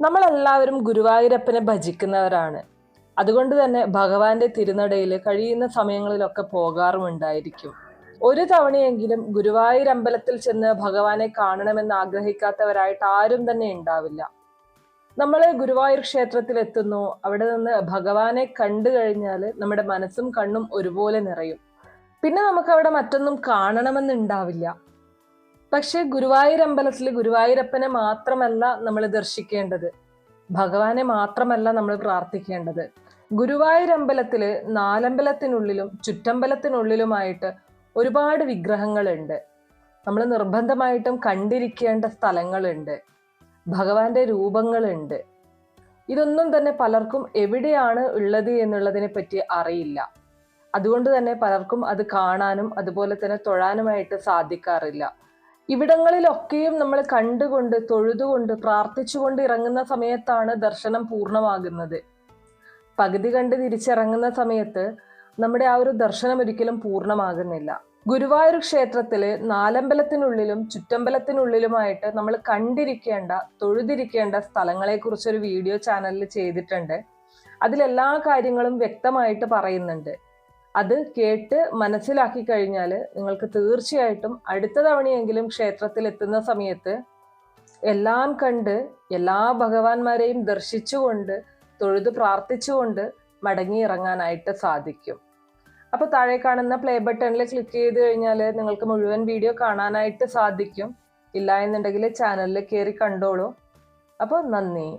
നമ്മളെല്ലാവരും ഗുരുവായൂരപ്പനെ ഭജിക്കുന്നവരാണ്. അതുകൊണ്ട് തന്നെ ഭഗവാന്റെ തിരുനടയിൽ കഴിയുന്ന സമയങ്ങളിലൊക്കെ പോകാറുമുണ്ടായിരിക്കും. ഒരു തവണയെങ്കിലും ഗുരുവായൂർ അമ്പലത്തിൽ ചെന്ന് ഭഗവാനെ കാണണമെന്ന് ആഗ്രഹിക്കാത്തവരായിട്ട് ആരും തന്നെ ഉണ്ടാവില്ല. നമ്മൾ ഗുരുവായൂർ ക്ഷേത്രത്തിൽ എത്തുന്നു, അവിടെ നിന്ന് ഭഗവാനെ കണ്ടു കഴിഞ്ഞാൽ നമ്മുടെ മനസ്സും കണ്ണും ഒരുപോലെ നിറയും. പിന്നെ നമുക്ക് അവിടെ മറ്റൊന്നും കാണണമെന്നുണ്ടാവില്ല. പക്ഷെ ഗുരുവായൂർ അമ്പലത്തിൽ ഗുരുവായൂരപ്പനെ മാത്രമല്ല നമ്മൾ ദർശിക്കേണ്ടത്, ഭഗവാനെ മാത്രമല്ല നമ്മൾ പ്രാർത്ഥിക്കേണ്ടത്. ഗുരുവായൂർ അമ്പലത്തില് നാലമ്പലത്തിനുള്ളിലും ചുറ്റമ്പലത്തിനുള്ളിലുമായിട്ട് ഒരുപാട് വിഗ്രഹങ്ങളുണ്ട്. നമ്മൾ നിർബന്ധമായിട്ടും കണ്ടിരിക്കേണ്ട സ്ഥലങ്ങളുണ്ട്, ഭഗവാന്റെ രൂപങ്ങളുണ്ട്. ഇതൊന്നും തന്നെ പലർക്കും എവിടെയാണ് ഉള്ളത് എന്നുള്ളതിനെ പറ്റി അറിയില്ല. അതുകൊണ്ട് തന്നെ പലർക്കും അത് കാണാനും അതുപോലെ തന്നെ തൊഴാനുമായിട്ട് സാധിക്കാറില്ല. ഇവിടങ്ങളിലൊക്കെയും നമ്മൾ കണ്ടുകൊണ്ട് തൊഴുതുകൊണ്ട് പ്രാർത്ഥിച്ചുകൊണ്ട് ഇറങ്ങുന്ന സമയത്താണ് ദർശനം പൂർണ്ണമാകുന്നത്. പകുതി കണ്ട് തിരിച്ചിറങ്ങുന്ന സമയത്ത് നമ്മുടെ ആ ഒരു ദർശനം ഒരിക്കലും പൂർണ്ണമാകുന്നില്ല. ഗുരുവായൂർ ക്ഷേത്രത്തില് നാലമ്പലത്തിനുള്ളിലും ചുറ്റമ്പലത്തിനുള്ളിലുമായിട്ട് നമ്മൾ കണ്ടിരിക്കേണ്ട തൊഴുതിരിക്കേണ്ട സ്ഥലങ്ങളെ കുറിച്ചൊരു വീഡിയോ ചാനലിൽ ചെയ്തിട്ടുണ്ട്. അതിലെല്ലാ കാര്യങ്ങളും വ്യക്തമായിട്ട് പറയുന്നുണ്ട്. അത് കേട്ട് മനസ്സിലാക്കി കഴിഞ്ഞാൽ നിങ്ങൾക്ക് തീർച്ചയായിട്ടും അടുത്ത തവണയെങ്കിലും ക്ഷേത്രത്തിൽ എത്തുന്ന സമയത്ത് എല്ലാം കണ്ട് എല്ലാ ഭഗവാന്മാരെയും ദർശിച്ചുകൊണ്ട് തൊഴുത് പ്രാർത്ഥിച്ചുകൊണ്ട് മടങ്ങിയിറങ്ങാനായിട്ട് സാധിക്കും. അപ്പോൾ താഴെ കാണുന്ന പ്ലേ ബട്ടണിൽ ക്ലിക്ക് ചെയ്ത് കഴിഞ്ഞാൽ നിങ്ങൾക്ക് മുഴുവൻ വീഡിയോ കാണാനായിട്ട് സാധിക്കും. ഇല്ല എന്നുണ്ടെങ്കിൽ ചാനലിൽ കയറി കണ്ടോളൂ. അപ്പോൾ നന്ദി.